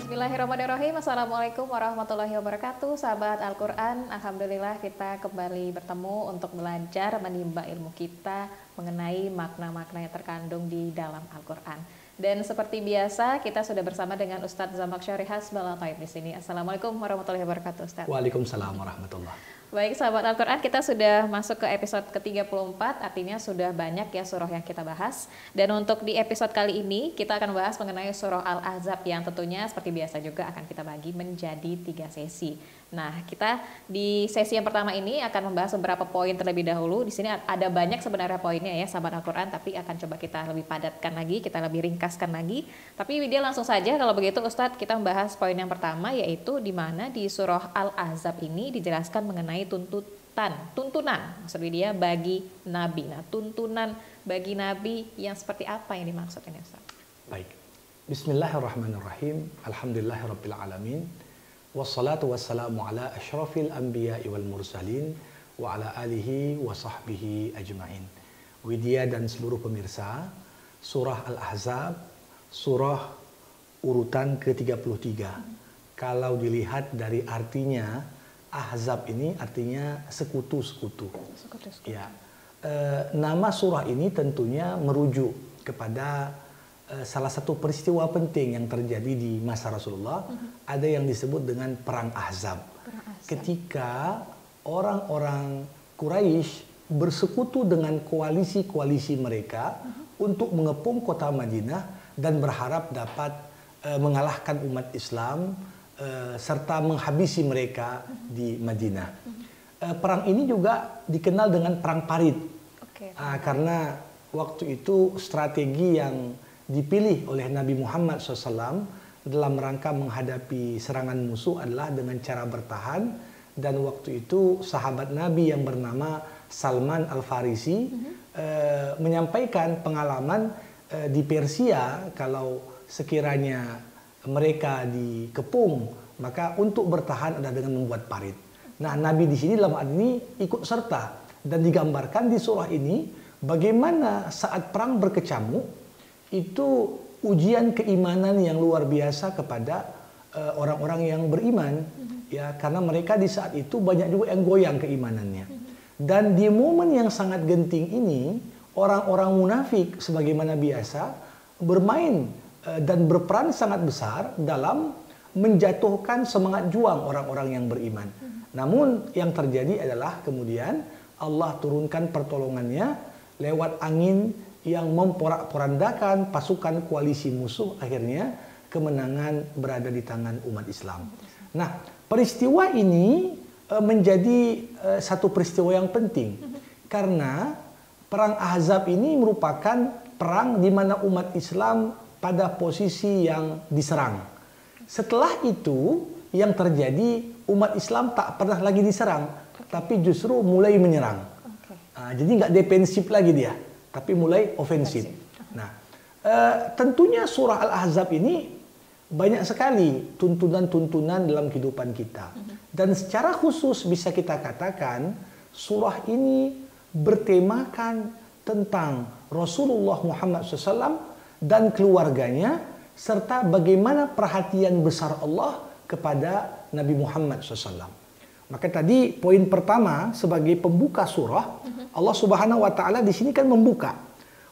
Bismillahirrahmanirrahim. Assalamualaikum warahmatullahi wabarakatuh. Sahabat Al-Quran, Alhamdulillah kita kembali bertemu untuk belajar menimba ilmu kita mengenai makna-makna yang terkandung di dalam Al-Quran. Dan seperti biasa kita sudah bersama dengan Ustadz Zambaksyari Hasbala Taib di sini. Assalamualaikum warahmatullahi wabarakatuh, Ustadz. Waalaikumsalam warahmatullahi. Baik sahabat Al-Quran, kita sudah masuk ke episode ke-34, artinya sudah banyak ya surah yang kita bahas. Dan untuk di episode kali ini kita akan bahas mengenai surah Al-Ahzab yang tentunya seperti biasa juga akan kita bagi menjadi 3 sesi. Nah, kita di sesi yang pertama ini akan membahas beberapa poin terlebih dahulu. Di sini ada banyak sebenarnya poinnya ya sahabat Al-Quran, tapi akan coba kita lebih padatkan lagi, kita lebih ringkaskan lagi. Tapi dia langsung saja kalau begitu Ustadz, kita membahas poin yang pertama, yaitu di mana di surah Al-Ahzab ini dijelaskan mengenai tuntunan maksudnya dia bagi Nabi. Nah, tuntunan bagi Nabi yang seperti apa yang dimaksud ini, Ustaz? Baik. Bismillahirrahmanirrahim. Alhamdulillahirabbil alamin. Wassalatu wassalamu ala asyrafil anbiya'i wal mursalin wa ala alihi wa sahbihi ajma'in. Widya dan seluruh pemirsa, surah Al-Ahzab surah urutan ke-33. Kalau dilihat dari artinya, Ahzab ini artinya sekutu-sekutu. Ya. Nama surah ini tentunya merujuk kepada salah satu peristiwa penting yang terjadi di masa Rasulullah. Ada yang disebut dengan Perang Ahzab. Ketika orang-orang Quraisy bersekutu dengan koalisi-koalisi mereka untuk mengepung kota Madinah dan berharap dapat mengalahkan umat Islam serta menghabisi mereka di Madinah. Perang ini juga dikenal dengan Perang Parit. Karena waktu itu strategi yang dipilih oleh Nabi Muhammad SAW dalam rangka menghadapi serangan musuh adalah dengan cara bertahan. Dan waktu itu sahabat Nabi yang bernama Salman Al-Farisi menyampaikan pengalaman di Persia, kalau sekiranya mereka dikepung, maka untuk bertahan adalah dengan membuat parit. Nah, Nabi di sini dalam hal ini ikut serta, dan digambarkan di surah ini bagaimana saat perang berkecamuk itu ujian keimanan yang luar biasa kepada orang-orang yang beriman, ya, karena mereka di saat itu banyak juga yang goyang keimanannya. Dan di momen yang sangat genting ini, orang-orang munafik sebagaimana biasa bermain dan berperan sangat besar dalam menjatuhkan semangat juang orang-orang yang beriman. Namun yang terjadi adalah kemudian Allah turunkan pertolongannya lewat angin yang memporak-porandakan pasukan koalisi musuh. Akhirnya kemenangan berada di tangan umat Islam. Nah, peristiwa ini menjadi satu peristiwa yang penting karena Perang Ahzab ini merupakan perang di mana umat Islam pada posisi yang diserang. Setelah itu yang terjadi, umat Islam tak pernah lagi diserang, tapi justru mulai menyerang. Jadi nggak defensif lagi dia, tapi mulai ofensif. Nah, tentunya surah Al-Ahzab ini banyak sekali tuntunan-tuntunan dalam kehidupan kita. Dan secara khusus bisa kita katakan surah ini bertemakan tentang Rasulullah Muhammad SAW dan keluarganya, serta bagaimana perhatian besar Allah kepada Nabi Muhammad SAW. Maka tadi poin pertama sebagai pembuka surah, Allah Subhanahu wa taala di sini kan membuka,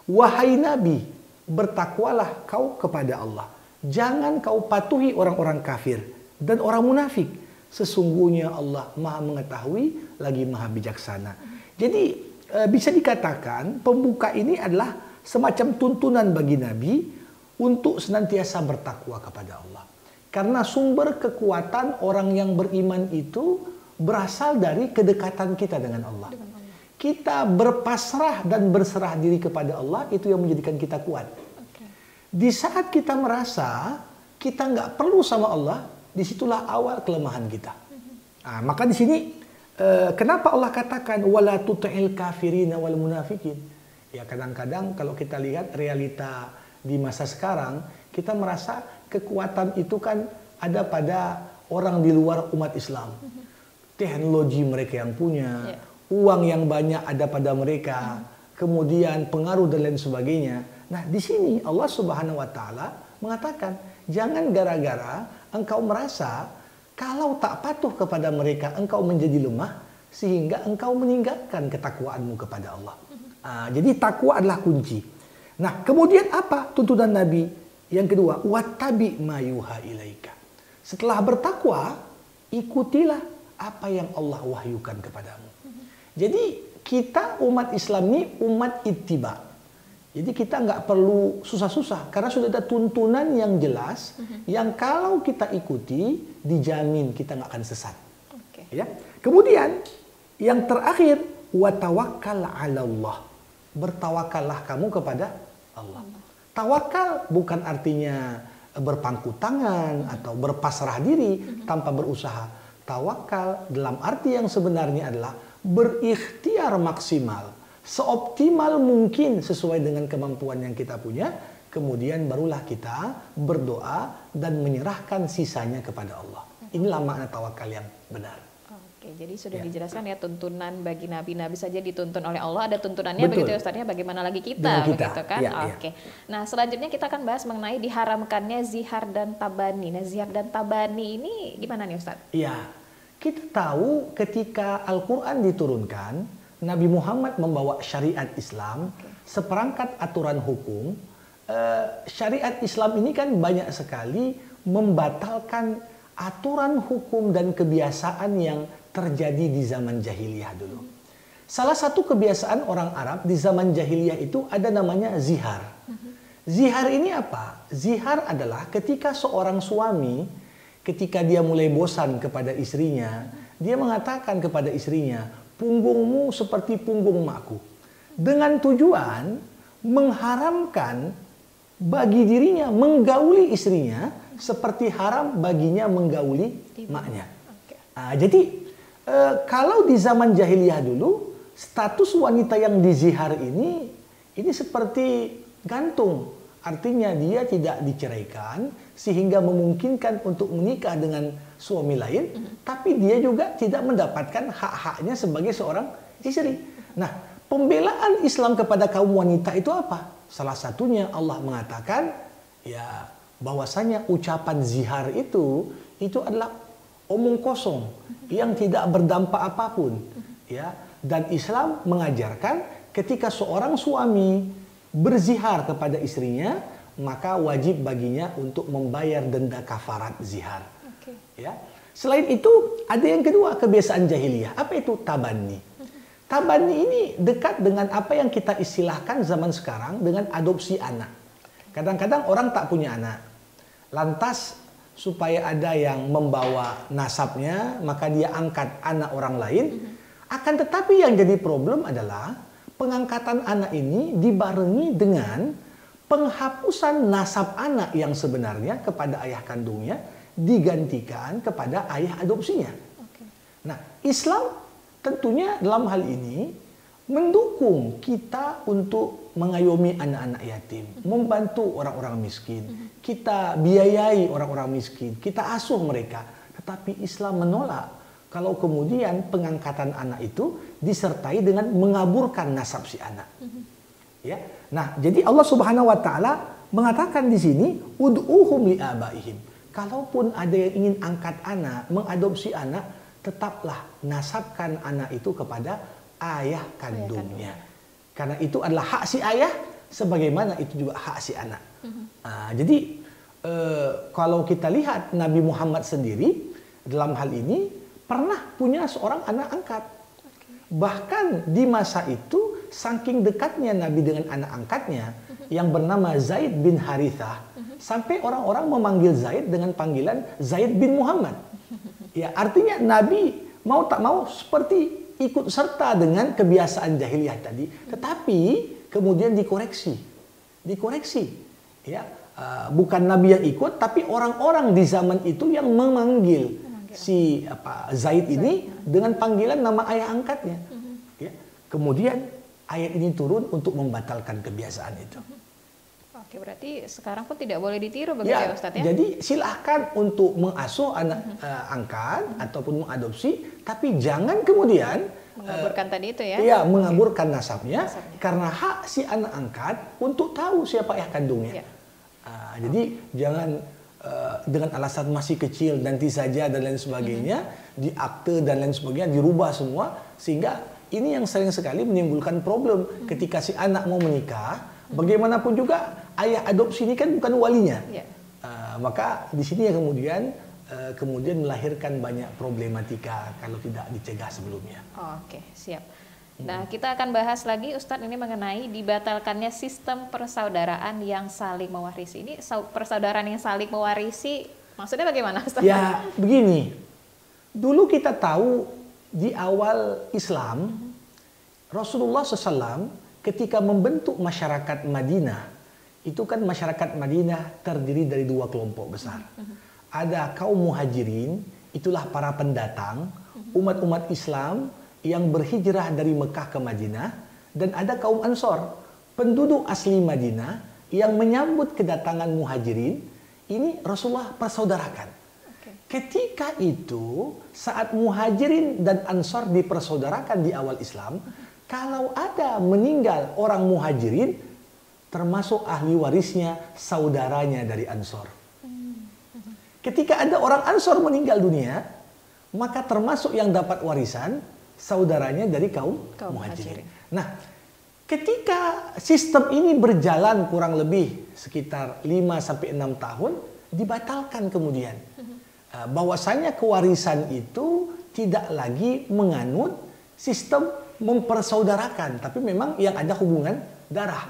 wahai Nabi, bertakwalah kau kepada Allah. Jangan kau patuhi orang-orang kafir dan orang munafik. Sesungguhnya Allah Maha mengetahui lagi Maha bijaksana. Jadi bisa dikatakan pembuka ini adalah semacam tuntunan bagi Nabi untuk senantiasa bertakwa kepada Allah. Karena sumber kekuatan orang yang beriman itu berasal dari kedekatan kita dengan Allah. Kita berpasrah dan berserah diri kepada Allah, itu yang menjadikan kita kuat. Di saat kita merasa kita nggak perlu sama Allah, disitulah awal kelemahan kita. Nah, maka di sini kenapa Allah katakan wala tuti'il kafirina wal munafikin? Ya, kadang-kadang kalau kita lihat realita di masa sekarang, kita merasa kekuatan itu kan ada pada orang di luar umat Islam. Teknologi mereka yang punya, uang yang banyak ada pada mereka, kemudian pengaruh dan lain sebagainya. Nah, di sini Allah Subhanahu wa taala mengatakan, Jangan gara-gara engkau merasa kalau tak patuh kepada mereka engkau menjadi lemah sehingga engkau meninggalkan ketakwaanmu kepada Allah. Jadi takwa adalah kunci. Nah, kemudian apa tuntunan Nabi? Yang kedua, wattabi ma yuha ilaika. Setelah bertakwa, ikutilah apa yang Allah wahyukan kepadamu. Jadi kita umat Islam ini umat ittiba. Jadi kita nggak perlu susah-susah karena sudah ada tuntunan yang jelas yang kalau kita ikuti dijamin kita nggak akan sesat. Ya. Kemudian yang terakhir watawakkal 'ala Allah. Bertawakallah kamu kepada Allah. Tawakal bukan artinya berpangku tangan atau berpasrah diri tanpa berusaha. Tawakal dalam arti yang sebenarnya adalah berikhtiar maksimal, seoptimal mungkin sesuai dengan kemampuan yang kita punya, kemudian barulah kita berdoa dan menyerahkan sisanya kepada Allah. Inilah makna tawakal yang benar. Oke, jadi sudah dijelaskan ya tuntunan bagi nabi-nabi saja dituntun oleh Allah, ada tuntunannya begitu ya Ustaznya, bagaimana lagi kita, begitu kan? Oke. Nah, selanjutnya kita akan bahas mengenai diharamkannya zihar dan tabani. Nah, zihar dan tabani ini gimana nih Ustaz? Iya. Kita tahu ketika Al-Qur'an diturunkan, Nabi Muhammad membawa syariat Islam, seperangkat aturan hukum. Syariat Islam ini kan banyak sekali membatalkan aturan hukum dan kebiasaan yang terjadi di zaman jahiliyah dulu. Salah satu kebiasaan orang Arab di zaman jahiliyah itu ada namanya zihar. Zihar ini apa? Zihar adalah ketika seorang suami, ketika dia mulai bosan kepada istrinya, dia mengatakan kepada istrinya, punggungmu seperti punggung makku. Dengan tujuan mengharamkan bagi dirinya menggauli istrinya seperti haram baginya menggauli maknya. Jadi kalau di zaman jahiliyah dulu, status wanita yang dizihar ini seperti gantung. Artinya dia tidak diceraikan sehingga memungkinkan untuk menikah dengan suami lain, tapi dia juga tidak mendapatkan hak-haknya sebagai seorang istri. Nah, pembelaan Islam kepada kaum wanita itu apa? Salah satunya Allah mengatakan ya bahwasanya ucapan zihar itu adalah omong kosong yang tidak berdampak apapun, ya. Dan Islam mengajarkan ketika seorang suami berzihar kepada istrinya, maka wajib baginya untuk membayar denda kafarat zihar. Ya. Selain itu ada yang kedua kebiasaan jahiliyah. Apa itu tabani? Tabani ini dekat dengan apa yang kita istilahkan zaman sekarang dengan adopsi anak. Kadang-kadang orang tak punya anak, lantas supaya ada yang membawa nasabnya, maka dia angkat anak orang lain. Akan tetapi yang jadi problem adalah pengangkatan anak ini dibarengi dengan penghapusan nasab anak yang sebenarnya kepada ayah kandungnya digantikan kepada ayah adopsinya. Nah, Islam tentunya dalam hal ini mendukung kita untuk mengayomi anak-anak yatim, membantu orang-orang miskin, kita biayai orang-orang miskin, kita asuh mereka. Tetapi Islam menolak kalau kemudian pengangkatan anak itu disertai dengan mengaburkan nasab si anak. Ya. Nah, jadi Allah Subhanahu wa taala mengatakan di sini ud'uhum li abaihim. Kalaupun ada yang ingin angkat anak, mengadopsi anak, tetaplah nasabkan anak itu kepada ayah kandungnya. Karena itu adalah hak si ayah, sebagaimana itu juga hak si anak. Jadi kalau kita lihat Nabi Muhammad sendiri dalam hal ini pernah punya seorang anak angkat. Bahkan di masa itu saking dekatnya Nabi dengan anak angkatnya yang bernama Zaid bin Harithah, sampai orang-orang memanggil Zaid dengan panggilan Zaid bin Muhammad. Ya, artinya Nabi mau tak mau seperti ikut serta dengan kebiasaan jahiliyah tadi, tetapi kemudian dikoreksi, ya. Bukan Nabi yang ikut, tapi orang-orang di zaman itu yang memanggil si Zaid ini dengan panggilan nama ayah angkatnya. Ya. Kemudian ayat ini turun untuk membatalkan kebiasaan itu. Oke, berarti sekarang pun tidak boleh ditiru begitu ya Ustadz ya? Jadi silahkan untuk mengasuh anak angkat ataupun mengadopsi, tapi jangan kemudian mengaburkan tadi itu ya? Iya, mengaburkan nasabnya, karena hak si anak angkat untuk tahu siapa ayah kandungnya. Jadi jangan dengan alasan masih kecil nanti saja dan lain sebagainya, di akte dan lain sebagainya dirubah semua, sehingga ini yang sering sekali menimbulkan problem ketika si anak mau menikah. Bagaimanapun juga ayah adopsi ini kan bukan walinya. Maka di sini yang kemudian melahirkan banyak problematika kalau tidak dicegah sebelumnya. Oke, siap. Nah, kita akan bahas lagi Ustadz ini mengenai dibatalkannya sistem persaudaraan yang saling mewarisi. Ini persaudaraan yang saling mewarisi maksudnya bagaimana, Ustadz? Ya, begini. Dulu kita tahu di awal Islam, Rasulullah SAW ketika membentuk masyarakat Madinah, itu kan masyarakat Madinah terdiri dari dua kelompok besar. Ada kaum muhajirin, itulah para pendatang, umat-umat Islam yang berhijrah dari Mekah ke Madinah, dan ada kaum Ansor, penduduk asli Madinah yang menyambut kedatangan muhajirin. Ini Rasulullah persaudarakan. Ketika itu, saat muhajirin dan Ansor dipersaudarakan di awal Islam, kalau ada meninggal orang muhajirin, termasuk ahli warisnya saudaranya dari Ansor. Ketika ada orang Ansor meninggal dunia, maka termasuk yang dapat warisan saudaranya dari kaum muhajirin. Nah, ketika sistem ini berjalan kurang lebih sekitar 5-6 tahun, dibatalkan kemudian. Bahwasanya kewarisan itu tidak lagi menganut sistem mempersaudarakan, tapi memang yang ada hubungan darah.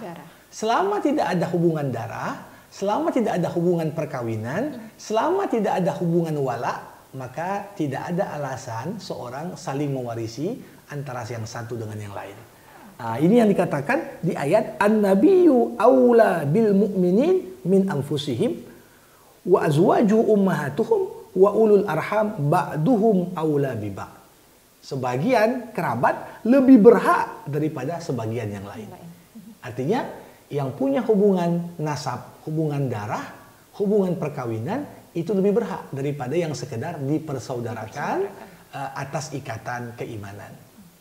Selama tidak ada hubungan darah, selama tidak ada hubungan perkawinan, selama tidak ada hubungan wala, maka tidak ada alasan seorang saling mewarisi antara yang satu dengan yang lain. Nah, ini yang dikatakan di ayat An-Nabiyyu aula bil mu'minin min anfusihim wa azwaju ummahatuhum wa ulul arham ba'duhum aula bi ba'd. Sebagian kerabat lebih berhak daripada sebagian yang lain. Artinya yang punya hubungan nasab, hubungan darah, hubungan perkawinan itu lebih berhak daripada yang sekedar dipersaudarakan atas ikatan keimanan.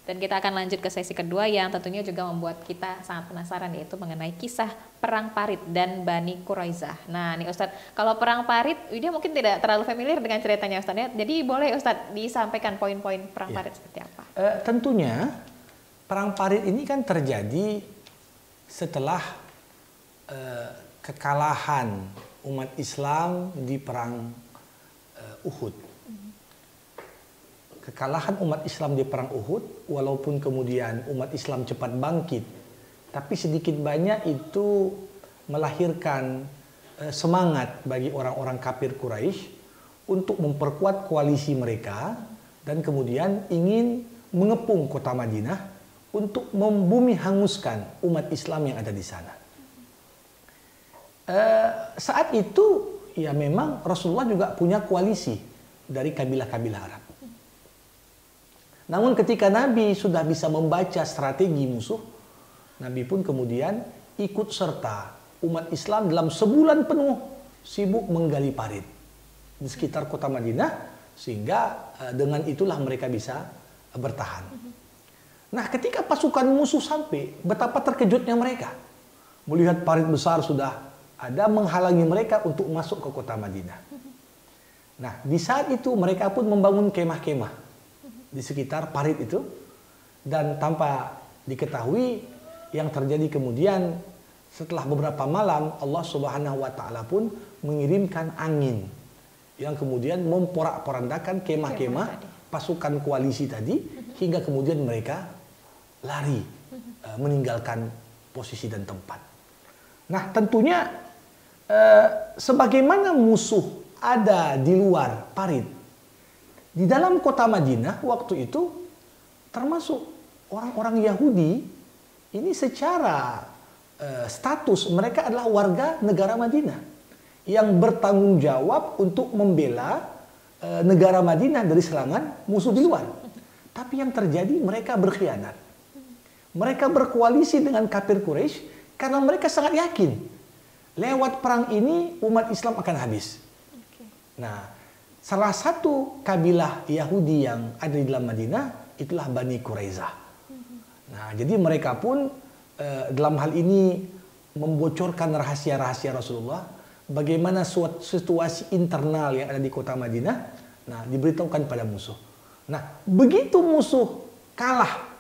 Dan kita akan lanjut ke sesi kedua yang tentunya juga membuat kita sangat penasaran, yaitu mengenai kisah Perang Parit dan Bani Quraizah. Nah, nih Ustadz, kalau Perang Parit, dia mungkin tidak terlalu familiar dengan ceritanya Ustadz ya. Jadi boleh Ustadz disampaikan poin-poin Perang Parit seperti apa? Tentunya Perang Parit ini kan terjadi setelah kekalahan umat Islam di perang Uhud. Kekalahan umat Islam di perang Uhud, walaupun kemudian umat Islam cepat bangkit, tapi sedikit banyak itu melahirkan semangat bagi orang-orang kafir Quraisy untuk memperkuat koalisi mereka dan kemudian ingin mengepung kota Madinah untuk membumi hanguskan umat Islam yang ada di sana. Saat itu ya memang Rasulullah juga punya koalisi dari kabilah-kabilah Arab. Namun ketika Nabi sudah bisa membaca strategi musuh, Nabi pun kemudian ikut serta umat Islam dalam sebulan penuh sibuk menggali parit di sekitar kota Madinah, sehingga dengan itulah mereka bisa bertahan. Nah, ketika pasukan musuh sampai, betapa terkejutnya mereka melihat parit besar sudah ada menghalangi mereka untuk masuk ke kota Madinah. Nah, di saat itu mereka pun membangun kemah-kemah di sekitar parit itu, dan tanpa diketahui yang terjadi kemudian setelah beberapa malam Allah Subhanahu wa taala pun mengirimkan angin yang kemudian memporak-porandakan kemah-kemah pasukan koalisi tadi hingga kemudian mereka lari meninggalkan posisi dan tempat. Nah, tentunya sebagaimana musuh ada di luar parit, di dalam kota Madinah waktu itu termasuk orang-orang Yahudi ini secara status mereka adalah warga negara Madinah yang bertanggung jawab untuk membela negara Madinah dari serangan musuh di luar. Tapi yang terjadi mereka berkhianat. Mereka berkoalisi dengan kafir Quraisy karena mereka sangat yakin lewat perang ini umat Islam akan habis. Nah, salah satu kabilah Yahudi yang ada di dalam Madinah itulah Bani Quraizah. Nah, jadi mereka pun dalam hal ini membocorkan rahasia-rahasia Rasulullah bagaimana situasi internal yang ada di kota Madinah. Nah, diberitahukan pada musuh. Nah, begitu musuh kalah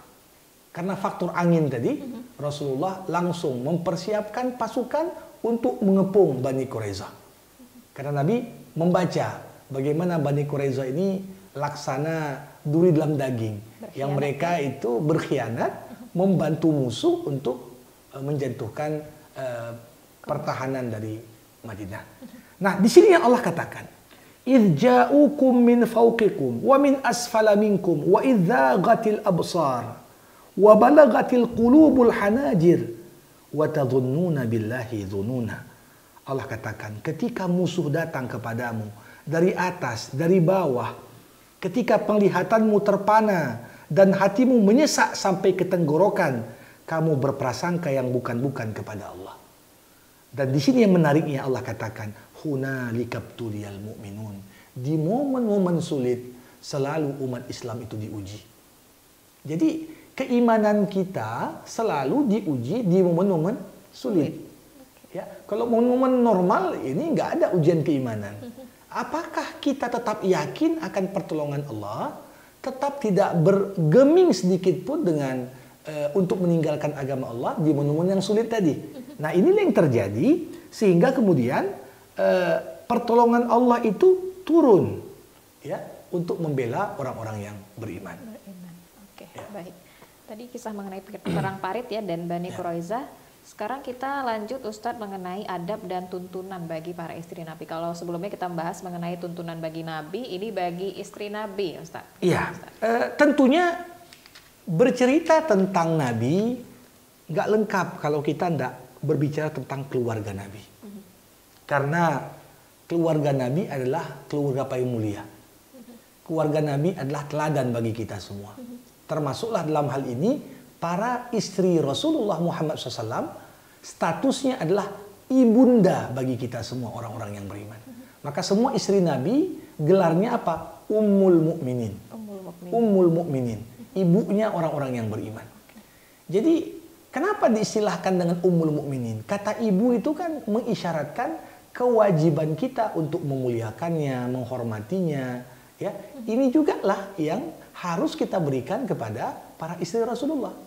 karena faktor angin tadi, Rasulullah langsung mempersiapkan pasukan untuk mengepung Bani Quraiza. Karena Nabi membaca bagaimana Bani Quraiza ini laksana duri dalam daging, yang mereka itu berkhianat, membantu musuh untuk menjatuhkan pertahanan dari Madinah. Nah, di sini yang Allah katakan, "Idz ja'ukum min fawqikum wa min asfala minkum wa idz zaghatil absar wa balagatil qulubul hanajir wa tadhunnuna billahi dhununa." Allah katakan, ketika musuh datang kepadamu dari atas, dari bawah, ketika penglihatanmu terpana dan hatimu menyesak sampai ke tenggorokan, kamu berprasangka yang bukan-bukan kepada Allah. Dan di sini yang menariknya Allah katakan, "Hunalika btuliyal mu'minun." Di momen-momen sulit selalu umat Islam itu diuji. Jadi keimanan kita selalu diuji di momen-momen sulit. Ya, kalau momen-momen normal ini nggak ada ujian keimanan. Apakah kita tetap yakin akan pertolongan Allah? Tetap tidak bergeming sedikit pun dengan untuk meninggalkan agama Allah di momen-momen yang sulit tadi. Nah, inilah yang terjadi sehingga kemudian pertolongan Allah itu turun, ya, untuk membela orang-orang yang beriman. Oke, ya. Baik. Tadi kisah mengenai perang Parit ya dan Bani Quraiza. Sekarang kita lanjut Ustadz mengenai adab dan tuntunan bagi para istri Nabi. Kalau sebelumnya kita bahas mengenai tuntunan bagi Nabi, ini bagi istri Nabi, Ustadz. Iya, tentunya bercerita tentang Nabi nggak lengkap kalau kita nggak berbicara tentang keluarga Nabi. Karena keluarga Nabi adalah keluarga paling mulia. Keluarga Nabi adalah teladan bagi kita semua. Termasuklah dalam hal ini para istri Rasulullah Muhammad SAW, statusnya adalah ibunda bagi kita semua orang-orang yang beriman. Maka semua istri Nabi gelarnya apa? Ummul Mukminin. Ummul Mukminin. Ibunya orang-orang yang beriman. Jadi kenapa diistilahkan dengan Ummul Mukminin? Kata ibu itu kan mengisyaratkan kewajiban kita untuk memuliakannya, menghormatinya. Ya, ini juga lah yang harus kita berikan kepada para istri Rasulullah.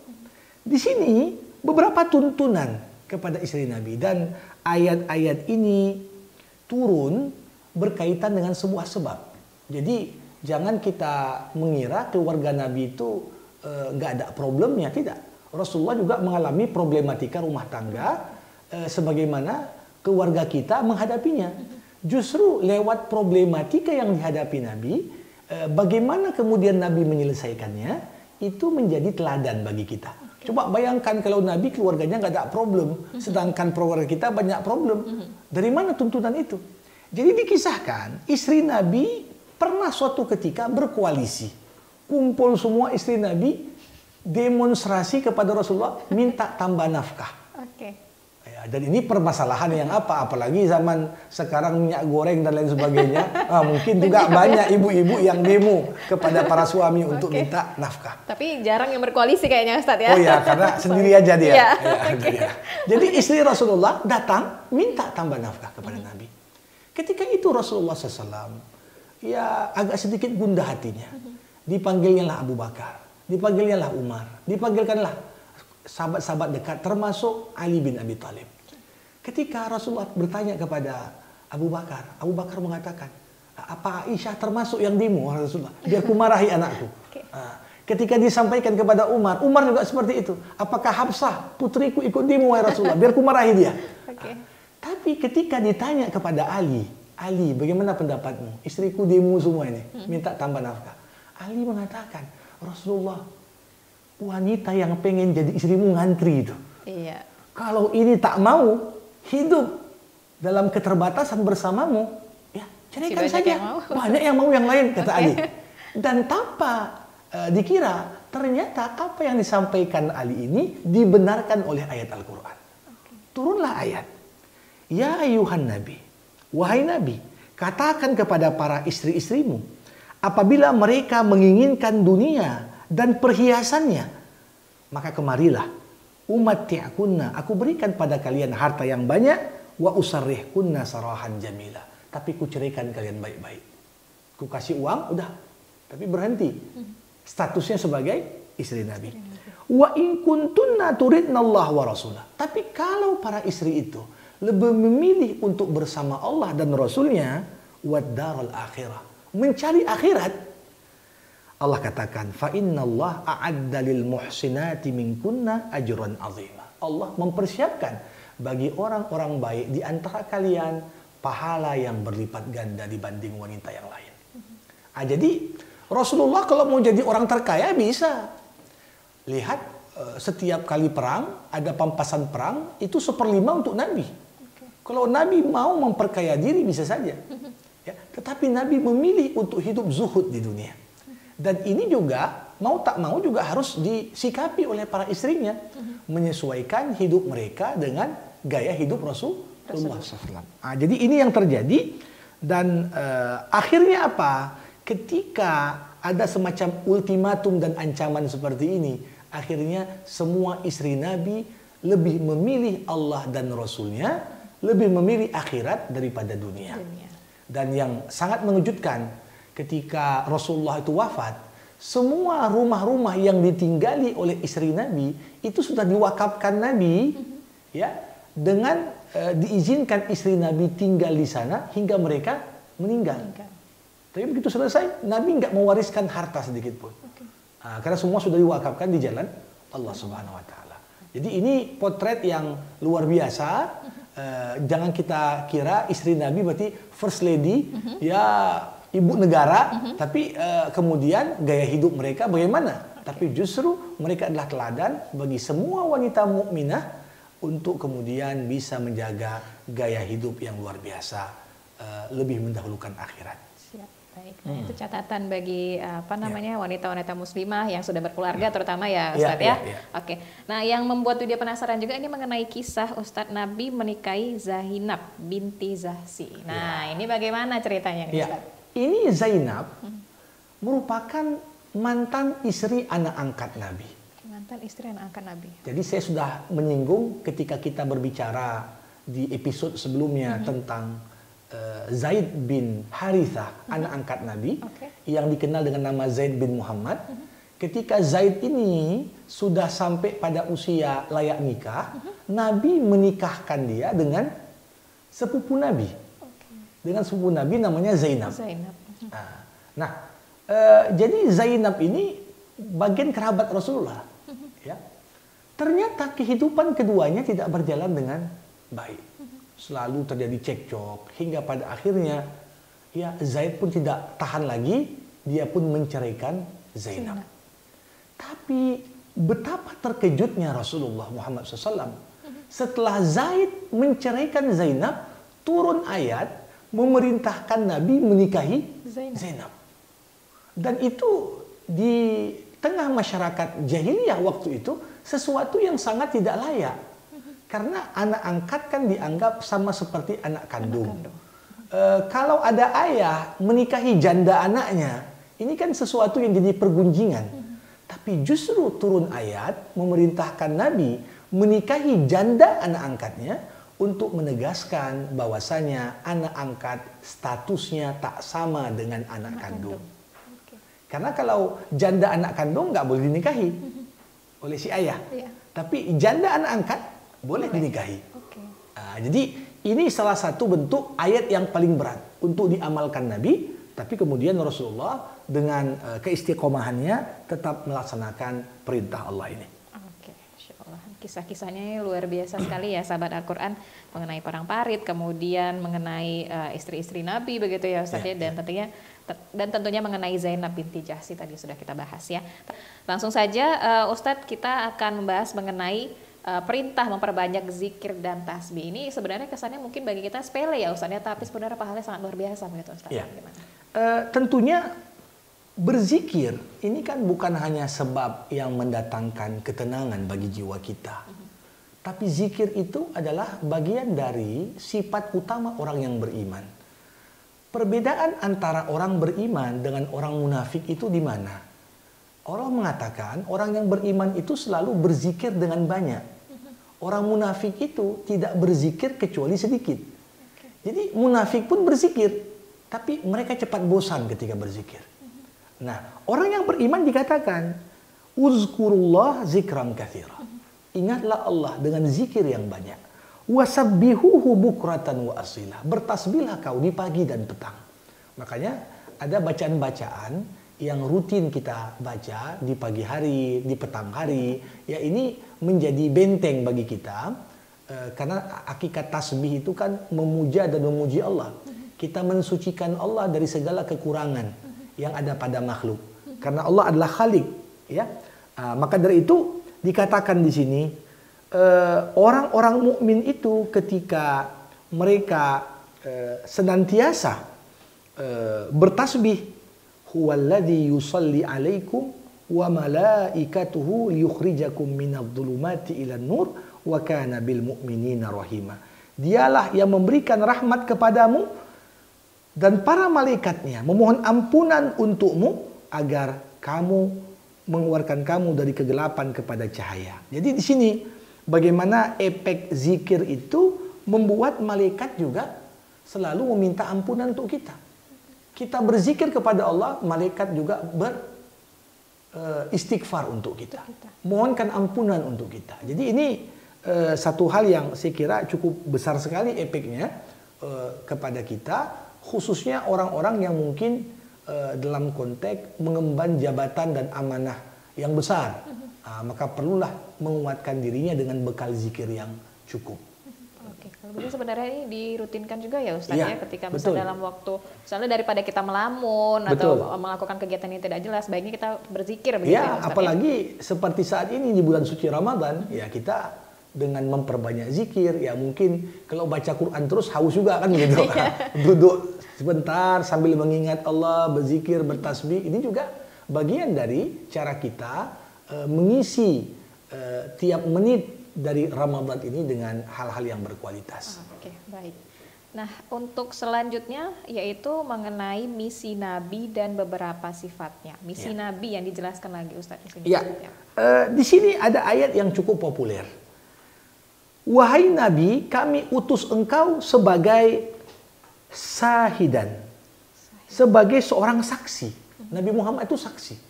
Di sini beberapa tuntunan kepada istri Nabi dan ayat-ayat ini turun berkaitan dengan sebuah sebab. Jadi jangan kita mengira keluarga Nabi itu nggak ada problemnya, tidak. Rasulullah juga mengalami problematika rumah tangga sebagaimana keluarga kita menghadapinya. Justru lewat problematika yang dihadapi Nabi, bagaimana kemudian Nabi menyelesaikannya, itu menjadi teladan bagi kita. Coba bayangkan kalau Nabi keluarganya nggak ada problem, sedangkan keluarga kita banyak problem. Dari mana tuntunan itu? Jadi dikisahkan istri Nabi pernah suatu ketika berkoalisi. Kumpul semua istri Nabi, demonstrasi kepada Rasulullah, minta tambah nafkah. Ya, dan ini permasalahan yang apa? Apalagi zaman sekarang minyak goreng dan lain sebagainya. Mungkin juga banyak ibu-ibu yang demo kepada para suami untuk minta nafkah. Tapi jarang yang berkoalisi kayaknya Ustadz ya. Oh ya, karena sendiri aja dia. Ya, ya. Jadi istri Rasulullah datang minta tambah nafkah kepada Nabi. Ketika itu Rasulullah SAW ya agak sedikit gundah hatinya. Dipanggilnya lah Abu Bakar, dipanggilnya lah Umar, dipanggilkanlah sahabat-sahabat dekat termasuk Ali bin Abi Thalib. Ketika Rasulullah bertanya kepada Abu Bakar, Abu Bakar mengatakan, apa Aisyah termasuk yang demo Rasulullah? Biar ku marahi anakku. Ketika disampaikan kepada Umar, Umar juga seperti itu. Apakah Hafsah putriku ikut demo wahai Rasulullah? Biar ku marahi dia. Tapi ketika ditanya kepada Ali, Ali, bagaimana pendapatmu? Istriku demo semua ini, minta tambah nafkah. Ali mengatakan, Rasulullah, wanita yang pengen jadi istrimu ngantri itu. Iya. Kalau ini tak mau hidup dalam keterbatasan bersamamu, ya ceraikan saja. Banyak yang mau yang lain, kata Ali. Dan tanpa dikira, ternyata apa yang disampaikan Ali ini dibenarkan oleh ayat Al-Quran. Turunlah ayat. Ya ayuhan Nabi, wahai Nabi, katakan kepada para istri-istrimu, apabila mereka menginginkan dunia dan perhiasannya, maka kemarilah, umatti'kunna, aku berikan pada kalian harta yang banyak, wa usarrihkunna sarahan jamila. Tapi ku ceraikan kalian baik-baik. Ku kasih uang, udah. Tapi berhenti. Statusnya sebagai istri Nabi. Wa in kuntunna turidna Allah wa rasulah. Tapi kalau para istri itu lebih memilih untuk bersama Allah dan Rasulnya, wad darul akhirah, mencari akhirat, Allah katakan, fa innallaha a'adda lil muhsinati minkunna ajran azima. Allah mempersiapkan bagi orang-orang baik di antara kalian pahala yang berlipat ganda dibanding wanita yang lain. Jadi Rasulullah kalau mau jadi orang terkaya bisa. Lihat setiap kali perang ada pampasan perang itu 1/5 untuk Nabi. Kalau Nabi mau memperkaya diri bisa saja. Ya, tetapi Nabi memilih untuk hidup zuhud di dunia. Dan ini juga mau tak mau juga harus disikapi oleh para istrinya, menyesuaikan hidup mereka dengan gaya hidup Rasulullah SAW. Jadi ini yang terjadi dan akhirnya apa? Ketika ada semacam ultimatum dan ancaman seperti ini, akhirnya semua istri Nabi lebih memilih Allah dan Rasulnya, lebih memilih akhirat daripada dunia. Dan yang sangat mengejutkan, ketika Rasulullah itu wafat, semua rumah-rumah yang ditinggali oleh istri Nabi itu sudah diwakafkan Nabi, ya, dengan diizinkan istri Nabi tinggal di sana hingga mereka meninggal. Tapi begitu selesai, Nabi nggak mewariskan harta sedikit pun, karena semua sudah diwakafkan di jalan Allah Subhanahu Wa Taala. Jadi ini potret yang luar biasa. Jangan kita kira istri Nabi berarti first lady, ya ibu negara, tapi kemudian gaya hidup mereka bagaimana? Tapi justru mereka adalah teladan bagi semua wanita mukminah untuk kemudian bisa menjaga gaya hidup yang luar biasa, lebih mendahulukan akhirat. Baik, nah itu catatan bagi wanita-wanita muslimah yang sudah berkeluarga terutama ya Ustadz ya. Oke. Nah, yang membuat dia penasaran juga ini mengenai kisah Ustadz Nabi menikahi Zainab binti Jahsy. Nah, ini bagaimana ceritanya nih Ustadz? Ini Zainab merupakan mantan istri anak angkat Nabi. Mantan istri anak angkat Nabi. Jadi saya sudah menyinggung ketika kita berbicara di episode sebelumnya tentang Zaid bin Harithah, anak angkat Nabi, yang dikenal dengan nama Zaid bin Muhammad. Ketika Zaid ini sudah sampai pada usia layak nikah, Nabi menikahkan dia dengan sepupu Nabi. Dengan sepupu Nabi namanya Zainab. Nah, jadi Zainab ini bagian kerabat Rasulullah. Ya. Ternyata kehidupan keduanya tidak berjalan dengan baik. Selalu terjadi cekcok hingga pada akhirnya ya Zaid pun tidak tahan lagi, dia pun menceraikan Zainab. Tapi betapa terkejutnya Rasulullah Muhammad SAW setelah Zaid menceraikan Zainab, turun ayat memerintahkan Nabi menikahi Zainab. Dan itu di tengah masyarakat jahiliyah waktu itu sesuatu yang sangat tidak layak. Karena anak angkat kan dianggap sama seperti anak kandung. Kalau ada ayah menikahi janda anaknya, ini kan sesuatu yang jadi pergunjingan. Tapi justru turun ayat memerintahkan Nabi menikahi janda anak angkatnya untuk menegaskan bahwasanya anak angkat statusnya tak sama dengan anak kandung. Karena kalau janda anak kandung nggak boleh dinikahi oleh si ayah. Tapi janda anak angkat boleh dinikahi. Jadi ini salah satu bentuk ayat yang paling berat untuk diamalkan Nabi, tapi kemudian Rasulullah dengan keistiqomahannya tetap melaksanakan perintah Allah ini. Kisah-kisahnya luar biasa sekali ya sahabat Al-Quran, mengenai perang parit, kemudian mengenai istri-istri Nabi begitu ya Ustaz ya, dan tentunya mengenai Zainab binti Jahsy tadi sudah kita bahas ya. Langsung saja Ustadz, kita akan membahas mengenai perintah memperbanyak zikir dan tasbih. Ini sebenarnya kesannya mungkin bagi kita sepele ya Ustaz ya, tapi sebenarnya pahalanya sangat luar biasa begitu Ustaz. Tentunya berzikir ini kan bukan hanya sebab yang mendatangkan ketenangan bagi jiwa kita. Tapi zikir itu adalah bagian dari sifat utama orang yang beriman. Perbedaan antara orang beriman dengan orang munafik itu di mana? Orang mengatakan orang yang beriman itu selalu berzikir dengan banyak. Orang munafik itu tidak berzikir kecuali sedikit. Jadi munafik pun berzikir, tapi mereka cepat bosan ketika berzikir. Nah, orang yang beriman dikatakan, uzkurullah zikran katsira. Ingatlah Allah dengan zikir yang banyak. Wasabbihuhu bukratan wa asila. Bertasbihlah kau di pagi dan petang. Makanya ada bacaan-bacaan yang rutin kita baca di pagi hari, di petang hari. Ya, ini menjadi benteng bagi kita, karena hakikat tasbih itu kan memuja dan memuji Allah. Kita mensucikan Allah dari segala kekurangan yang ada pada makhluk, karena Allah adalah Khalik, ya. Maka dari itu dikatakan di sini, orang-orang mukmin itu ketika mereka senantiasa bertasbih, huwallazi yusalli alaikum wa malaikatuhu liyukhrijakum minadh-dhulumati ilan nur wa kana bil mu'minina rahima. Dialah yang memberikan rahmat kepadamu dan para malaikatnya memohon ampunan untukmu agar kamu mengeluarkan kamu dari kegelapan kepada cahaya. Jadi di sini bagaimana efek zikir itu membuat malaikat juga selalu meminta ampunan untuk kita. Kita berzikir kepada Allah, malaikat juga beristighfar untuk kita. Mohonkan ampunan untuk kita. Jadi ini satu hal yang saya kira cukup besar sekali efeknya kepada kita, khususnya orang-orang yang mungkin dalam konteks mengemban jabatan dan amanah yang besar. Maka perlulah menguatkan dirinya dengan bekal zikir yang cukup. Oke, kalau begitu sebenarnya ini dirutinkan juga ya Ustaz, ya, ya, ketika misalnya dalam waktu, misalnya daripada kita melamun atau melakukan kegiatan yang tidak jelas, baiknya kita berzikir begitu ya Ustaz, apalagi seperti saat ini di bulan suci Ramadan, ya kita dengan memperbanyak zikir, ya mungkin kalau baca Quran terus haus juga kan gitu. Duduk sebentar sambil mengingat Allah, berzikir, bertasbih, ini juga bagian dari cara kita mengisi tiap menit dari Ramadan ini dengan hal-hal yang berkualitas. Oke, baik. Nah, untuk selanjutnya yaitu mengenai misi Nabi dan beberapa sifatnya. Misi Nabi yang dijelaskan lagi Ustaz di sini. Ya, di sini ada ayat yang cukup populer. Wahai Nabi, kami utus engkau sebagai sahidan, sebagai seorang saksi. Nabi Muhammad itu saksi.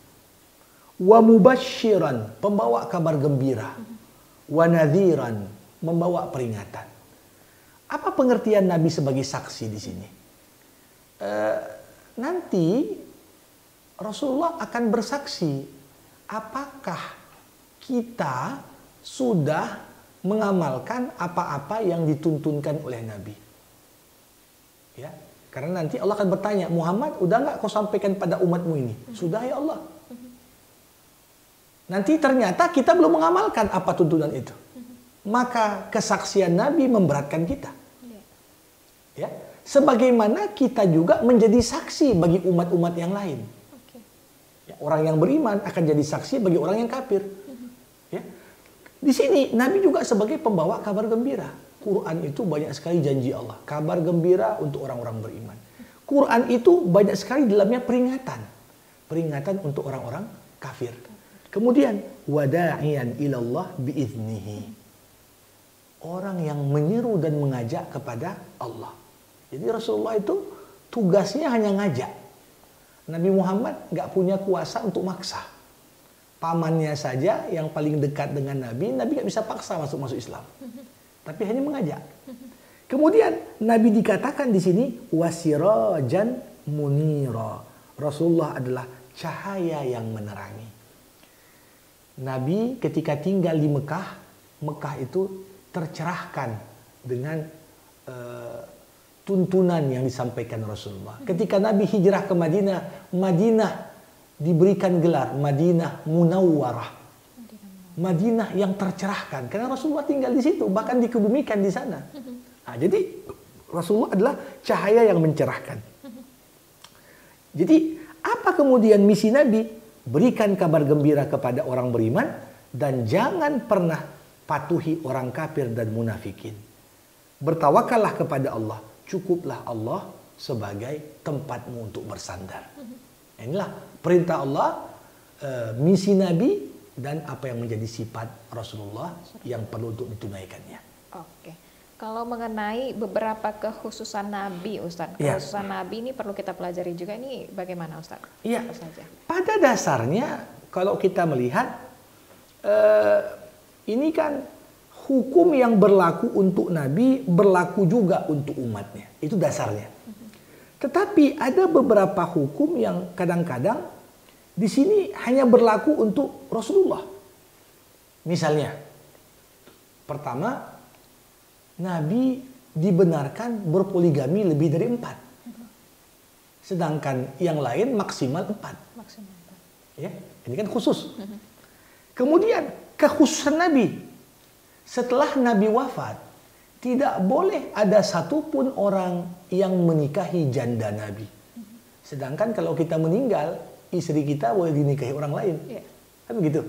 Wa mubasyiran, pembawa kabar gembira. Wa nadhiran, membawa peringatan. Apa pengertian Nabi sebagai saksi di sini? Nanti Rasulullah akan bersaksi apakah kita sudah mengamalkan apa-apa yang dituntunkan oleh Nabi. Ya, karena nanti Allah akan bertanya, Muhammad, udah nggak kau sampaikan pada umatmu ini? Sudah ya Allah. Nanti ternyata kita belum mengamalkan apa tuntunan itu. Maka kesaksian Nabi memberatkan kita. Ya, sebagaimana kita juga menjadi saksi bagi umat-umat yang lain. Ya, orang yang beriman akan jadi saksi bagi orang yang kafir. Ya. Di sini Nabi juga sebagai pembawa kabar gembira. Quran itu banyak sekali janji Allah, kabar gembira untuk orang-orang beriman. Quran itu banyak sekali dalamnya peringatan. Peringatan untuk orang-orang kafir. Kemudian wada'iyan ilallah biiznihi. Orang yang menyeru dan mengajak kepada Allah. Jadi Rasulullah itu tugasnya hanya ngajak. Nabi Muhammad nggak punya kuasa untuk maksa. Pamannya saja yang paling dekat dengan Nabi nggak bisa paksa masuk Islam. Tapi hanya mengajak. Kemudian Nabi dikatakan di sini wasirajan munira. Rasulullah adalah cahaya yang menerangi. Nabi ketika tinggal di Mekah, Mekah itu tercerahkan dengan tuntunan yang disampaikan Rasulullah. Ketika Nabi hijrah ke Madinah, Madinah diberikan gelar Madinah Munawwarah. Madinah yang tercerahkan karena Rasulullah tinggal di situ, bahkan dikebumikan di sana. Nah, jadi Rasulullah adalah cahaya yang mencerahkan. Jadi apa kemudian misi Nabi? Berikan kabar gembira kepada orang beriman dan jangan pernah patuhi orang kafir dan munafikin. Bertawakallah kepada Allah, cukuplah Allah sebagai tempatmu untuk bersandar. Inilah perintah Allah, misi Nabi dan apa yang menjadi sifat Rasulullah yang perlu untuk ditunaikannya. Oke. Kalau mengenai beberapa kekhususan Nabi, Ustadz, Ya. kekhususan Nabi ini perlu kita pelajari juga. Ini bagaimana, Ustadz? Iya. Apa saja? Pada dasarnya kalau kita melihat ini kan hukum yang berlaku untuk Nabi berlaku juga untuk umatnya. Itu dasarnya. Tetapi ada beberapa hukum yang kadang-kadang di sini hanya berlaku untuk Rasulullah. Misalnya, pertama, Nabi dibenarkan berpoligami lebih dari 4. Sedangkan yang lain maksimal 4. Maksimal. Ya, ini kan khusus. Kemudian kekhususan Nabi, setelah Nabi wafat, tidak boleh ada satupun orang yang menikahi janda Nabi. Sedangkan kalau kita meninggal, istri kita boleh dinikahi orang lain. Kan begitu.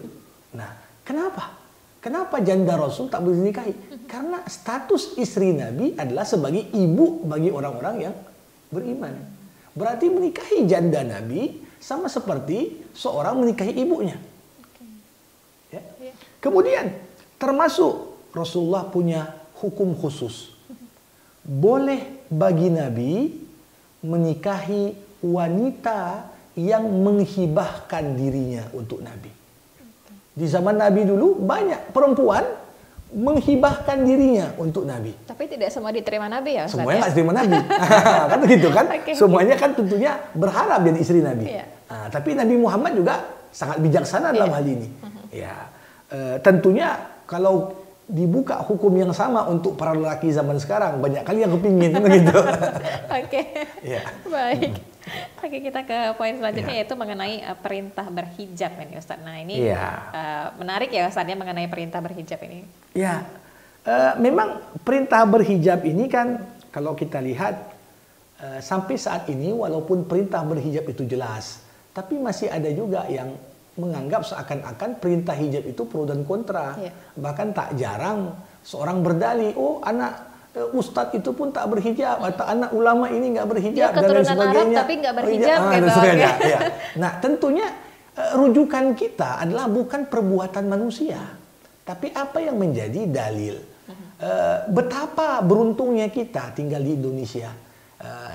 Nah, kenapa? Kenapa janda Rasul tak boleh dinikahi? Karena status istri Nabi adalah sebagai ibu bagi orang-orang yang beriman. Berarti menikahi janda Nabi sama seperti seorang menikahi ibunya. Ya. Kemudian termasuk Rasulullah punya hukum khusus. Boleh bagi Nabi menikahi wanita yang menghibahkan dirinya untuk Nabi. Di zaman Nabi dulu banyak perempuan menghibahkan dirinya untuk Nabi. Tapi tidak semua diterima Nabi ya, Ustaz? Semuanya nggak diterima Nabi. Kan begitu kan? Semuanya kan tentunya berharap jadi istri Nabi. Tapi Nabi Muhammad juga sangat bijaksana dalam hal ini. Ya, tentunya kalau dibuka hukum yang sama untuk para lelaki zaman sekarang, banyak kali yang kepingin gitu. Oke. Baik. Oke, kita ke poin selanjutnya yaitu mengenai perintah berhijab ini, Ustaz. Nah, ini menarik ya, Ustaz, ya, mengenai perintah berhijab ini. Ya, memang perintah berhijab ini kan kalau kita lihat sampai saat ini walaupun perintah berhijab itu jelas, tapi masih ada juga yang menganggap seakan-akan perintah hijab itu pro dan kontra. Bahkan tak jarang seorang berdalih, oh anak ustadz itu pun tak berhijab, atau anak ulama ini nggak berhijab dan lain sebagainya. Arab, tapi nggak berhijab gitu. Ya. Nah, tentunya rujukan kita adalah bukan perbuatan manusia, tapi apa yang menjadi dalil. Betapa beruntungnya kita tinggal di Indonesia.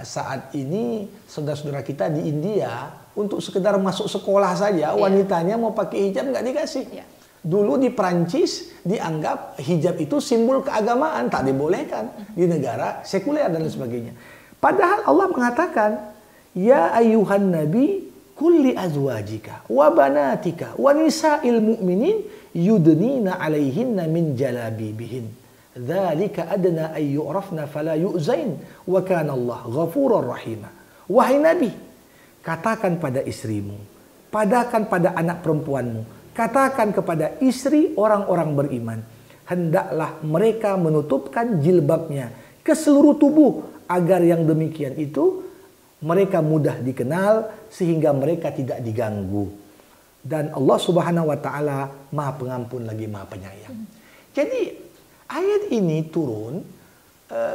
Saat ini saudara-saudara kita di India untuk sekedar masuk sekolah saja wanitanya mau pakai hijab nggak dikasih. Dulu di Prancis dianggap hijab itu simbol keagamaan, tak dibolehkan di negara sekuler dan sebagainya. Padahal Allah mengatakan, ya ayyuhan nabi kulli azwajika wa banatika wa nisa'il mu'minin yudnina 'alaihinna min jalabibihin. Dzalika adna ay yu'rafna fala yu'zain wa kana Allah ghafurur rahim. Wahai nabi, katakan pada istrimu, katakan pada anak perempuanmu, katakan kepada istri orang-orang beriman, hendaklah mereka menutupkan jilbabnya ke seluruh tubuh agar yang demikian itu mereka mudah dikenal sehingga mereka tidak diganggu. Dan Allah Subhanahu wa taala Maha Pengampun lagi Maha Penyayang. Jadi ayat ini turun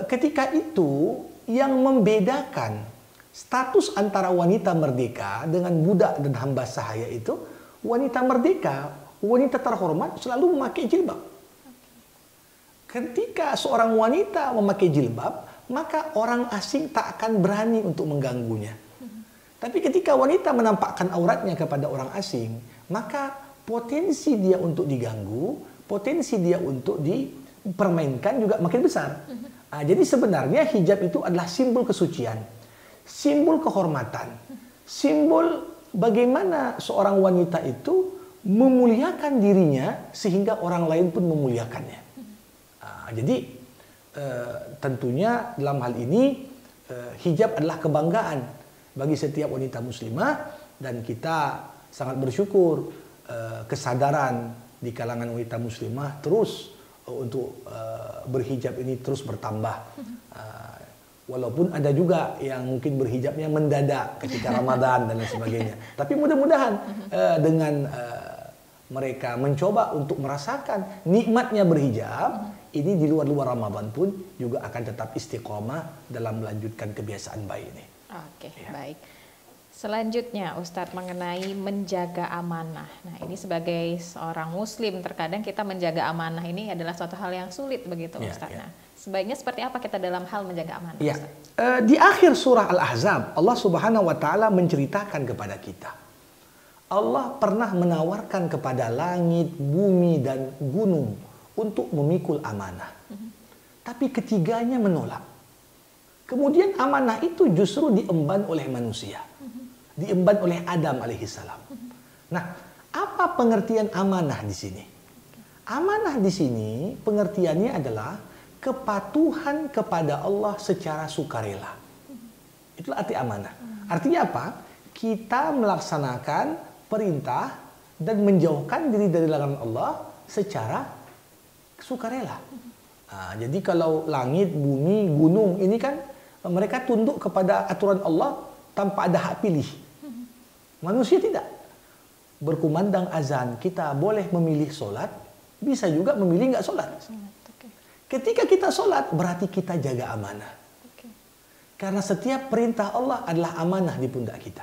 ketika itu yang membedakan status antara wanita merdeka dengan budak dan hamba sahaya itu, wanita merdeka, wanita terhormat selalu memakai jilbab. Ketika seorang wanita memakai jilbab, maka orang asing tak akan berani untuk mengganggunya. Tapi ketika wanita menampakkan auratnya kepada orang asing, maka potensi dia untuk diganggu, potensi dia untuk dipermainkan juga makin besar. Jadi sebenarnya hijab itu adalah simbol kesucian, simbol kehormatan, simbol bagaimana seorang wanita itu memuliakan dirinya sehingga orang lain pun memuliakannya. Jadi tentunya dalam hal ini hijab adalah kebanggaan bagi setiap wanita muslimah dan kita sangat bersyukur kesadaran di kalangan wanita muslimah terus untuk berhijab ini terus bertambah. Walaupun ada juga yang mungkin berhijabnya mendadak ketika Ramadan dan lain sebagainya. Tapi mudah-mudahan dengan mereka mencoba untuk merasakan nikmatnya berhijab, ini di luar Ramadan pun juga akan tetap istiqomah dalam melanjutkan kebiasaan baik ini. Oke, baik. Selanjutnya Ustadz mengenai menjaga amanah. Nah ini sebagai seorang muslim terkadang kita menjaga amanah ini adalah suatu hal yang sulit begitu Ustadz. Nah, sebaiknya seperti apa kita dalam hal menjaga amanah? Di akhir surah Al-Ahzab Allah Subhanahu wa taala menceritakan kepada kita. Allah pernah menawarkan kepada langit, bumi dan gunung untuk memikul amanah. Tapi ketiganya menolak. Kemudian amanah itu justru diemban oleh manusia. Diemban oleh Adam alaihissalam. Nah, apa pengertian amanah di sini? Amanah di sini pengertiannya adalah kepatuhan kepada Allah secara sukarela. Itulah arti amanah. Artinya apa? Kita melaksanakan perintah dan menjauhkan diri dari larangan Allah secara sukarela. Nah, jadi kalau langit, bumi, gunung ini kan mereka tunduk kepada aturan Allah tanpa ada hak pilih. Manusia tidak. Berkumandang azan, kita boleh memilih sholat, bisa juga memilih nggak sholat. Ketika kita sholat, berarti kita jaga amanah. Karena setiap perintah Allah adalah amanah di pundak kita.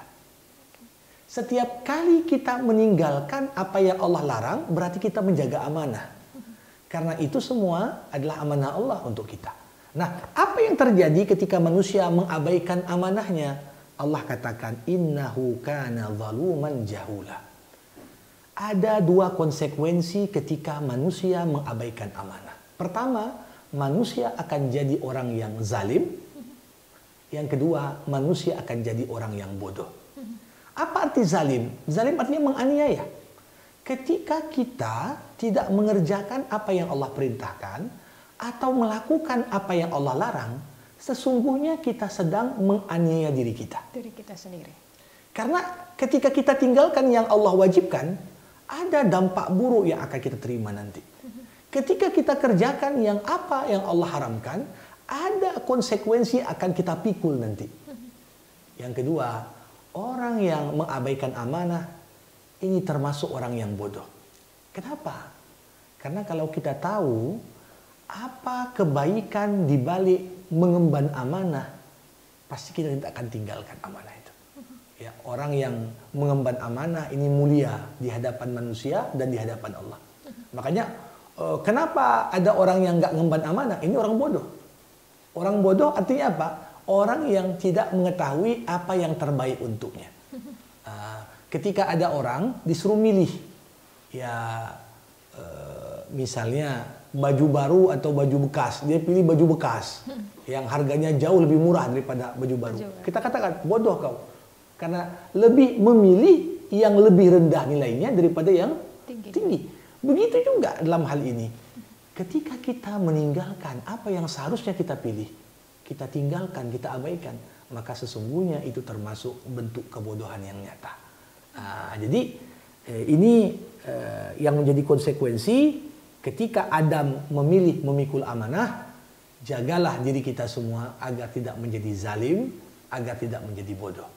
Setiap kali kita meninggalkan apa yang Allah larang, berarti kita menjaga amanah. Karena itu semua adalah amanah Allah untuk kita. Nah, apa yang terjadi ketika manusia mengabaikan amanahnya? Allah katakan, innahu kana zaluman jahula. Ada dua konsekuensi ketika manusia mengabaikan amanah. Pertama, manusia akan jadi orang yang zalim. Yang kedua, manusia akan jadi orang yang bodoh. Apa arti zalim? Zalim artinya menganiaya. Ketika kita tidak mengerjakan apa yang Allah perintahkan atau melakukan apa yang Allah larang, sesungguhnya kita sedang menganiaya diri kita. Diri kita sendiri. Karena ketika kita tinggalkan yang Allah wajibkan, ada dampak buruk yang akan kita terima nanti. Ketika kita kerjakan yang apa yang Allah haramkan, ada konsekuensi akan kita pikul nanti. Yang kedua, orang yang mengabaikan amanah, ini termasuk orang yang bodoh. Kenapa? Karena kalau kita tahu apa kebaikan di balik mengemban amanah, pasti kita tidak akan tinggalkan amanah itu. Ya, orang yang mengemban amanah ini mulia di hadapan manusia dan di hadapan Allah. Makanya kenapa ada orang yang nggak mengemban amanah? Ini orang bodoh. Orang bodoh artinya apa? Orang yang tidak mengetahui apa yang terbaik untuknya. Ketika ada orang disuruh milih, ya misalnya baju baru atau baju bekas, dia pilih baju bekas yang harganya jauh lebih murah daripada baju baru. Kita katakan bodoh kau, karena lebih memilih yang lebih rendah nilainya daripada yang tinggi. Begitu juga dalam hal ini. Ketika kita meninggalkan apa yang seharusnya kita pilih, kita tinggalkan, kita abaikan, maka sesungguhnya itu termasuk bentuk kebodohan yang nyata. Jadi ini yang menjadi konsekuensi ketika Adam memilih memikul amanah. Jagalah diri kita semua agar tidak menjadi zalim, agar tidak menjadi bodoh.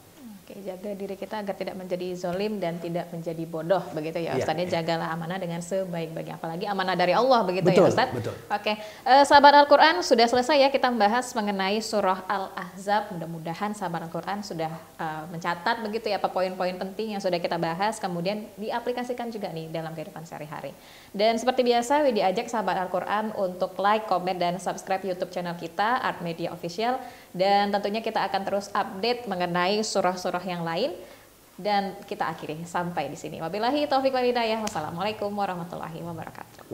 Oke, jaga diri kita agar tidak menjadi zalim dan tidak menjadi bodoh, begitu ya Ustaz. Jagalah amanah dengan sebaik-baiknya, apalagi amanah dari Allah, begitu ya Ustaz. Betul. Oke, sahabat Al-Quran, sudah selesai ya kita membahas mengenai surah Al-Ahzab. Mudah-mudahan sahabat Al-Quran sudah mencatat begitu ya apa poin-poin penting yang sudah kita bahas, kemudian diaplikasikan juga nih dalam kehidupan sehari-hari. Dan seperti biasa, diajak sahabat Al-Quran untuk like, komen, dan subscribe YouTube channel kita, Art Media Official. Dan tentunya kita akan terus update mengenai surah-surah yang lain. Dan kita akhiri sampai di sini. Wabillahi taufiq wal hidayah. Wassalamualaikum warahmatullahi wabarakatuh.